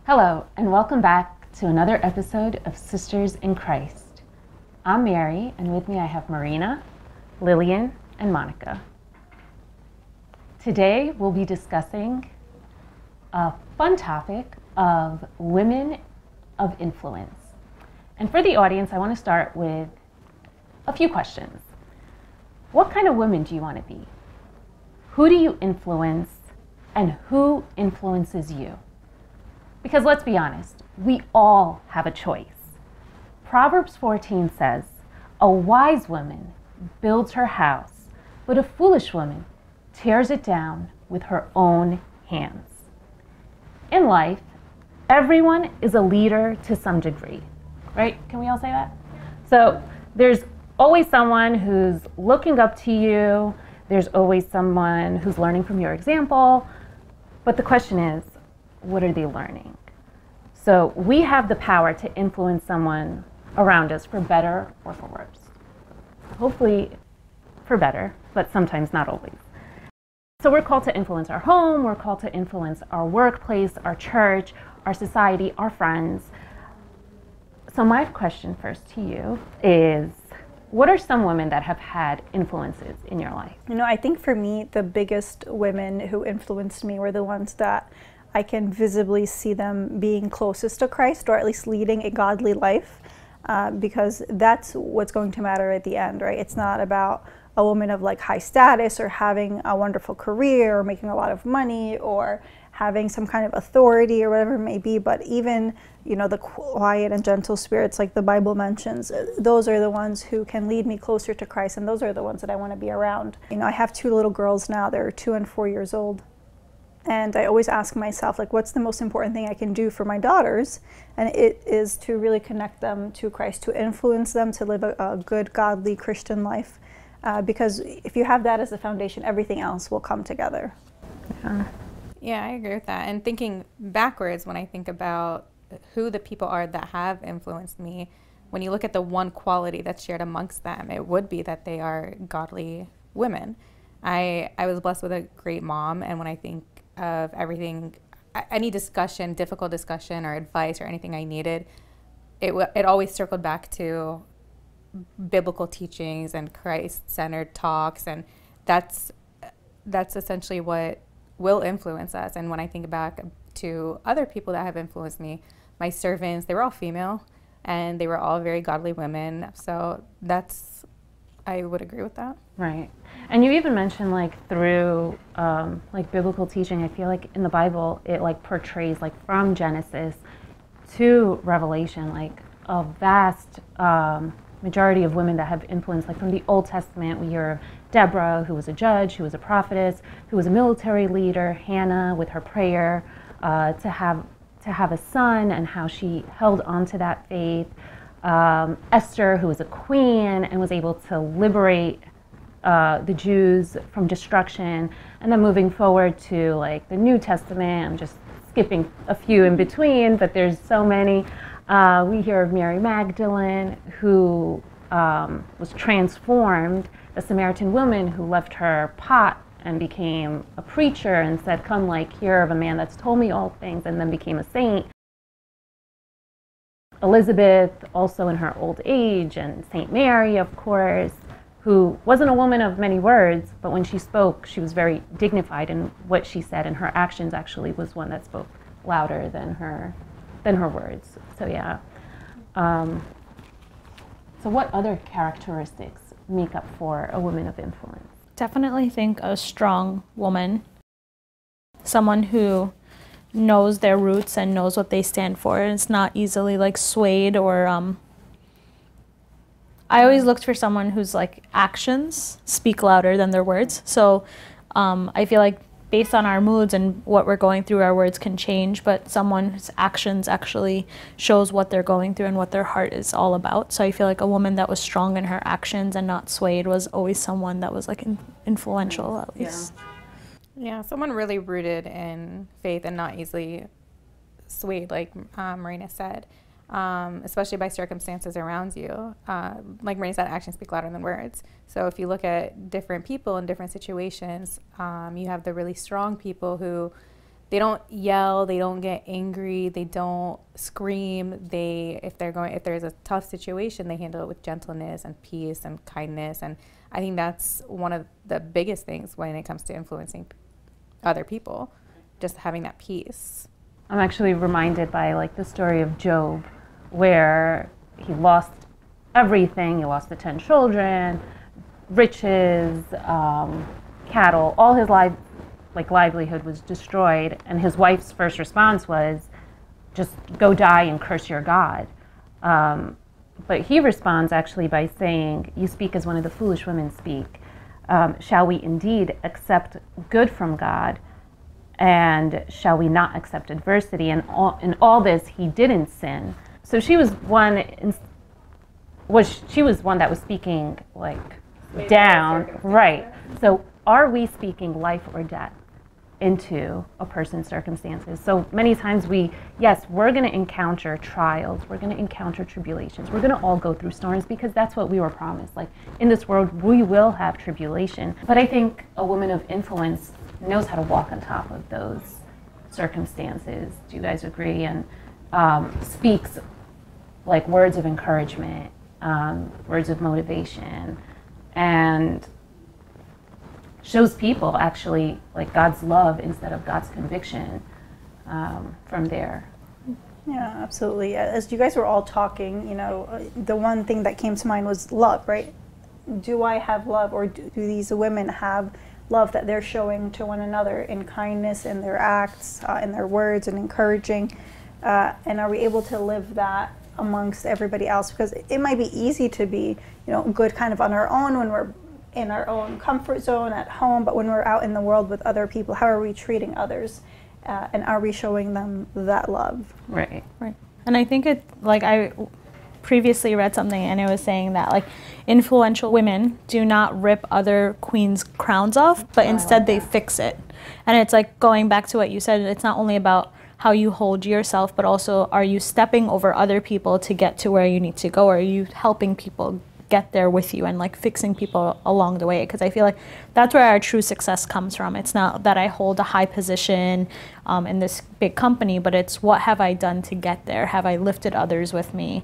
Hello, and welcome back to another episode of Sisters in Christ. I'm Mary, and with me I have Marina, Lillian, and Monica. Today we'll be discussing a fun topic of women of influence. And for the audience, I want to start with a few questions. What kind of women do you want to be? Who do you influence, and who influences you? Because let's be honest, we all have a choice. Proverbs 14 says, "A wise woman builds her house, but a foolish woman tears it down with her own hands." In life, everyone is a leader to some degree, right? Can we all say that? So there's always someone who's looking up to you. There's always someone who's learning from your example. But the question is, what are they learning? So we have the power to influence someone around us for better or for worse. Hopefully for better, but sometimes not always. So we're called to influence our home, we're called to influence our workplace, our church, our society, our friends. So my question first to you is, what are some women that have had influences in your life? I think for me, the biggest women who influenced me were the ones that I can visibly see them being closest to Christ, or at least leading a godly life, because that's what's going to matter at the end, right? It's not about a woman of like high status or having a wonderful career or making a lot of money or having some kind of authority or whatever it may be, but even, the quiet and gentle spirits like the Bible mentions, those are the ones who can lead me closer to Christ, and those are the ones that I want to be around. I have two little girls now, they're 2 and 4 years old. And I always ask myself, what's the most important thing I can do for my daughters? And it is to really connect them to Christ, to influence them to live a good, godly Christian life. Because if you have that as the foundation, everything else will come together. Yeah, I agree with that. And thinking backwards, when I think about who the people are that have influenced me, when you look at the one quality that's shared amongst them, it would be that they are godly women. I was blessed with a great mom, and when I think of everything, any discussion, difficult discussion or advice or anything I needed, it always circled back to biblical teachings and Christ-centered talks, and that's essentially what will influence us. And when I think back to other people that have influenced me, my servants, they were all female, and they were all very godly women. So I would agree with that. Right. And you even mentioned through biblical teaching, I feel like in the Bible, it portrays from Genesis to Revelation, a vast majority of women that have influence. From the Old Testament, we hear of Deborah, who was a judge, who was a prophetess, who was a military leader, Hannah with her prayer to have a son and how she held on to that faith. Esther, who was a queen and was able to liberate the Jews from destruction. And then moving forward to the New Testament, I'm just skipping a few in between, but there's so many. We hear of Mary Magdalene, who was transformed, a Samaritan woman who left her pot and became a preacher and said, "Come hear of a man that's told me all things," and then became a saint. Elizabeth, also in her old age, and Saint Mary, of course, who wasn't a woman of many words, but when she spoke, she was very dignified in what she said, and her actions actually was one that spoke louder than her words. So yeah. So what other characteristics make up for a woman of influence? Definitely think a strong woman, someone who knows their roots and knows what they stand for, and it's not easily swayed or I always looked for someone whose actions speak louder than their words. So I feel like based on our moods and what we're going through, our words can change, but someone's actions actually shows what they're going through and what their heart is all about. So I feel like a woman that was strong in her actions and not swayed was always someone that was influential, at least. Yeah, someone really rooted in faith and not easily swayed, like Marina said, especially by circumstances around you. Like Marina said, actions speak louder than words. So if you look at different people in different situations, you have the really strong people who they don't yell, they don't get angry, they don't scream. If there's a tough situation, they handle it with gentleness and peace and kindness. And I think that's one of the biggest things when it comes to influencing other people, just having that peace. I'm actually reminded by like the story of Job, where he lost everything. He lost the 10 children, riches, cattle, all his livelihood was destroyed. And his wife's first response was, just go die and curse your God. But he responds actually by saying, you speak as one of the foolish women speak. Shall we indeed accept good from God? And shall we not accept adversity? And in all this, he didn't sin. So she was one that was speaking like down, right? So are we speaking life or death into a person's circumstances? So many times we're going to encounter trials, we're going to encounter tribulations, we're going to all go through storms, because that's what we were promised. Like, in this world, we will have tribulation. But I think a woman of influence knows how to walk on top of those circumstances. Do you guys agree? And speaks like words of encouragement, words of motivation, and shows people actually like God's love instead of God's conviction from there. Yeah, absolutely. As you guys were all talking, the one thing that came to mind was love, right? Do I have love, or do these women have love that they're showing to one another in kindness, in their acts, in their words, and encouraging? And are we able to live that amongst everybody else? Because it might be easy to be, good kind of on our own when we're in our own comfort zone at home, but when we're out in the world with other people, how are we treating others? And are we showing them that love? Right. And I think I previously read something and it was saying that like influential women do not rip other queens' crowns off, but instead they fix it. And it's like going back to what you said, it's not only about how you hold yourself, but also are you stepping over other people to get to where you need to go? Or are you helping people get there with you and like fixing people along the way? Because I feel like that's where our true success comes from. It's not that I hold a high position in this big company, but it's what have I done to get there? Have I lifted others with me?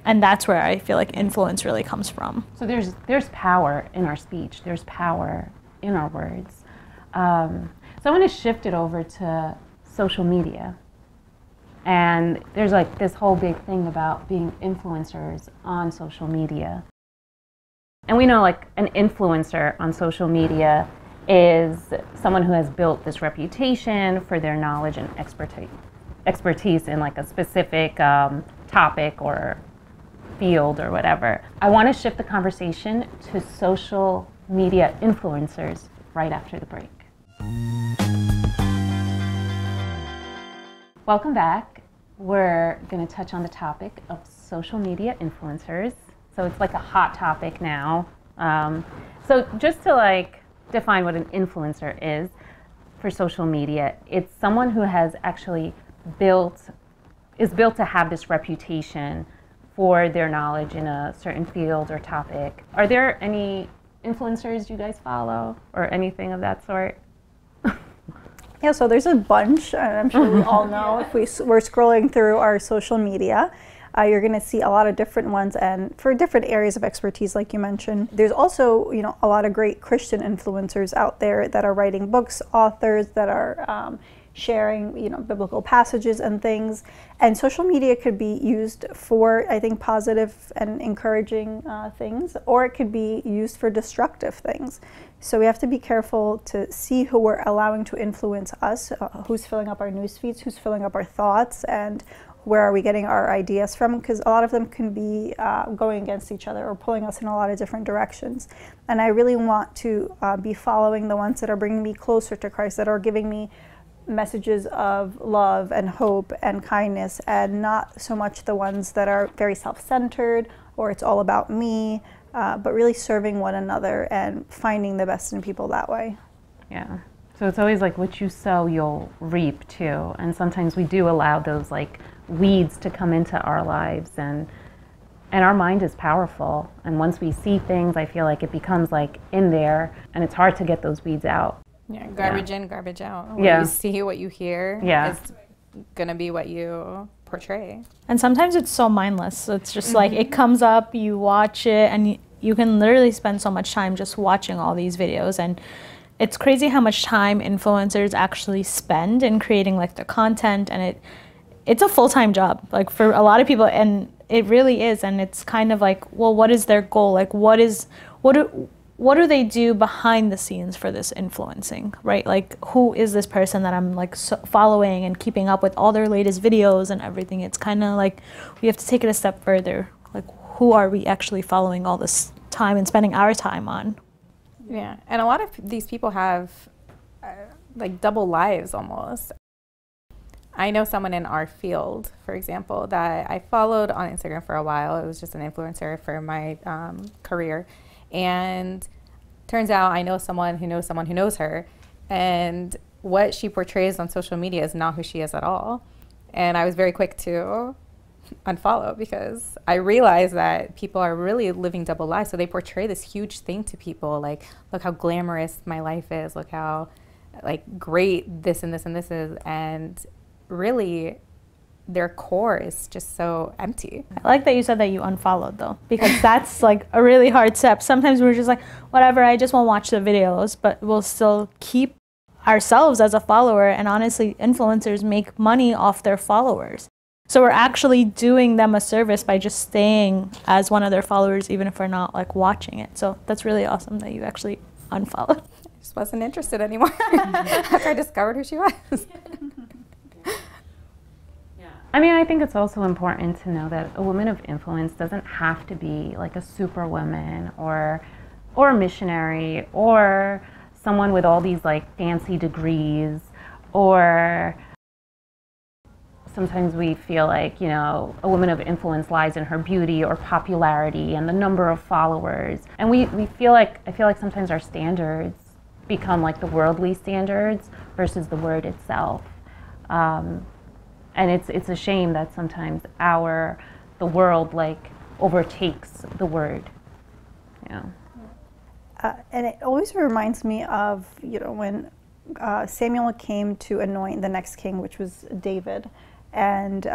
And that's where I feel like influence really comes from. So there's power in our speech. There's power in our words. So I want to shift it over to social media. And there's like this whole big thing about being influencers on social media. And we know like an influencer on social media is someone who has built this reputation for their knowledge and expertise in like a specific topic or field or whatever. I want to shift the conversation to social media influencers right after the break. Welcome back. We're going to touch on the topic of social media influencers. So it's like a hot topic now. So just to like define what an influencer is for social media, it's someone who has actually is built to have this reputation for their knowledge in a certain field or topic. Are there any influencers you guys follow or anything of that sort? Yeah, so there's a bunch, and I'm sure we all know if we're scrolling through our social media, you're going to see a lot of different ones, and for different areas of expertise, like you mentioned. There's also, a lot of great Christian influencers out there that are writing books, authors that are sharing, biblical passages and things. And social media could be used for, I think, positive and encouraging things, or it could be used for destructive things. So we have to be careful to see who we're allowing to influence us, who's filling up our news feeds, who's filling up our thoughts, and where are we getting our ideas from, because a lot of them can be going against each other or pulling us in a lot of different directions. And I really want to be following the ones that are bringing me closer to Christ, that are giving me messages of love and hope and kindness, and not so much the ones that are very self-centered or it's all about me, but really serving one another and finding the best in people that way. Yeah. So it's always like what you sow, you'll reap too. And sometimes we do allow those like weeds to come into our lives, and our mind is powerful. And once we see things, I feel like it becomes like in there, and it's hard to get those weeds out. Yeah, garbage in, garbage out. What Yeah. you see, what you hear Yeah. is going to be what you portray. And sometimes it's so mindless. So it's just like it comes up, you watch it, and you can literally spend so much time just watching all these videos. And it's crazy how much time influencers actually spend in creating like the content, and it's a full-time job, like for a lot of people, and it really is. And it's kind of like, well, what is their goal? Like what do they do behind the scenes for this influencing, right? Like, who is this person that I'm like following and keeping up with all their latest videos and everything? It's kind of like we have to take it a step further. Like, who are we actually following all this time and spending our time on? Yeah, and a lot of these people have like double lives almost. I know someone in our field, for example, that I followed on Instagram for a while. It was just an influencer for my career. And turns out I know someone who knows someone who knows her. And what she portrays on social media is not who she is at all. And I was very quick to unfollow because I realized that people are really living double lives. So they portray this huge thing to people, like, look how glamorous my life is, look how like great this and this and this is. And really their core is just so empty. I like that you said that you unfollowed though, because that's like a really hard step. Sometimes we're just like, whatever, I just won't watch the videos, but we'll still keep ourselves as a follower. And honestly, influencers make money off their followers. So we're actually doing them a service by just staying as one of their followers, even if we're not like watching it. So that's really awesome that you actually unfollowed. I just wasn't interested anymore after I discovered who she was. I mean, I think it's also important to know that a woman of influence doesn't have to be like a superwoman or a missionary or someone with all these like fancy degrees, or sometimes we feel like, you know, a woman of influence lies in her beauty or popularity and the number of followers. And I feel like sometimes our standards become like the worldly standards versus the word itself. And it's a shame that sometimes the world like overtakes the word, you know. And it always reminds me of, you know, when Samuel came to anoint the next king, which was David, and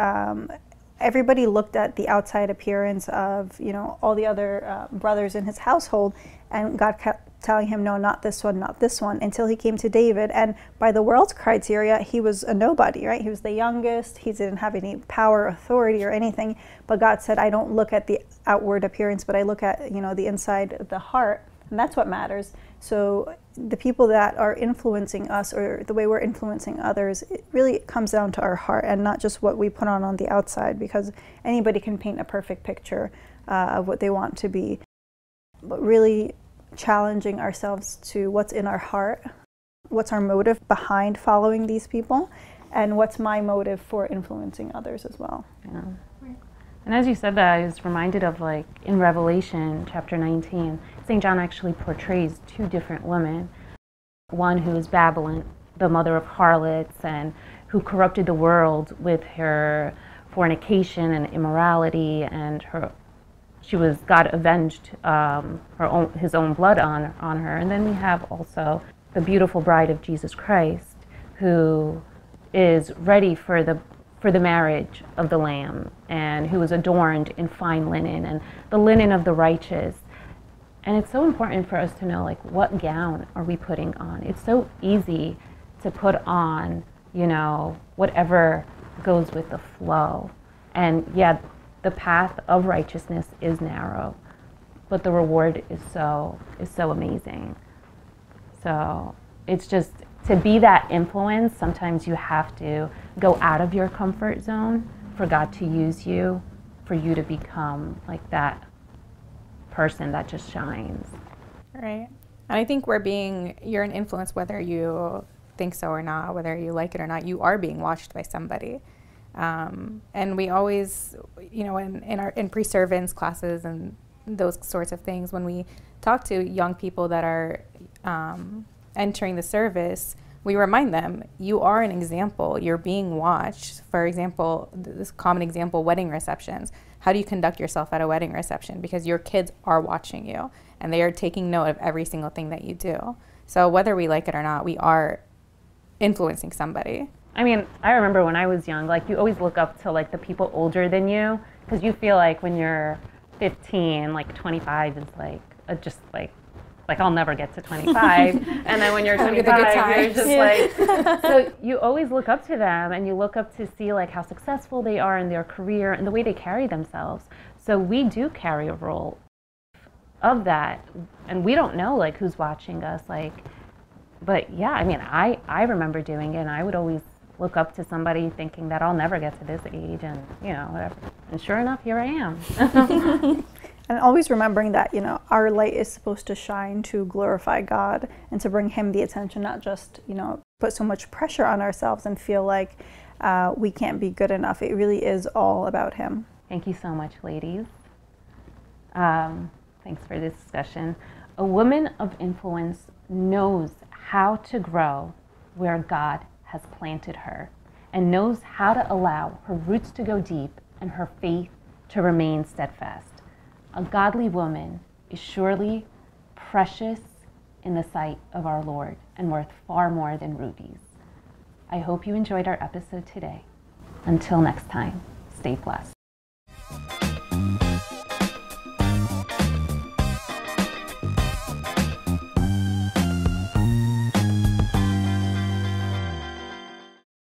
everybody looked at the outside appearance of, you know, all the other brothers in his household, and God kept telling him, no, not this one, until he came to David. And by the world's criteria, he was a nobody, right? He was the youngest. He didn't have any power, authority, or anything. But God said, I don't look at the outward appearance, but I look at, you know, the inside of the heart. And that's what matters. So the people that are influencing us, or the way we're influencing others, it really comes down to our heart and not just what we put on the outside, because anybody can paint a perfect picture of what they want to be. But really challenging ourselves to what's in our heart, what's our motive behind following these people, and what's my motive for influencing others as well. Yeah. And as you said that, I was reminded of like in Revelation chapter 19, St. John actually portrays two different women. One who is Babylon, the mother of harlots, and who corrupted the world with her fornication and immorality, and God avenged his own blood on her. And then we have also the beautiful bride of Jesus Christ, who is ready for the marriage of the Lamb, and who is adorned in fine linen and the linen of the righteous. And it's so important for us to know, like, what gown are we putting on? It's so easy to put on, you know, whatever goes with the flow. And yeah, the path of righteousness is narrow, but the reward is so amazing. So it's just, to be that influence, sometimes you have to go out of your comfort zone for God to use you, for you to become like that person that just shines. Right. And I think you're an influence whether you think so or not, whether you like it or not. You are being watched by somebody. And we always, you know, in pre-servants classes and those sorts of things, when we talk to young people that are entering the service, we remind them, you are an example, you're being watched. For example, this common example, wedding receptions. how do you conduct yourself at a wedding reception? Because your kids are watching you and they are taking note of every single thing that you do. So whether we like it or not, we are influencing somebody. I mean, I remember when I was young, like you always look up to like the people older than you, because you feel like when you're 15, like 25 is like just like I'll never get to 25. And then when you're 25, you're just like, so you always look up to them, and you look up to see like how successful they are in their career and the way they carry themselves. So we do carry a role of that, and we don't know like who's watching us, like, but yeah, I mean, I remember doing it, and I would always look up to somebody thinking that I'll never get to this age, and you know, whatever. And sure enough, here I am. And always remembering that, you know, our light is supposed to shine to glorify God and to bring Him the attention, not just, you know, put so much pressure on ourselves and feel like we can't be good enough. It really is all about Him. Thank you so much, ladies. Thanks for this discussion. A woman of influence knows how to grow where God has planted her, and knows how to allow her roots to go deep and her faith to remain steadfast. A godly woman is surely precious in the sight of our Lord and worth far more than rubies. I hope you enjoyed our episode today. Until next time, stay blessed.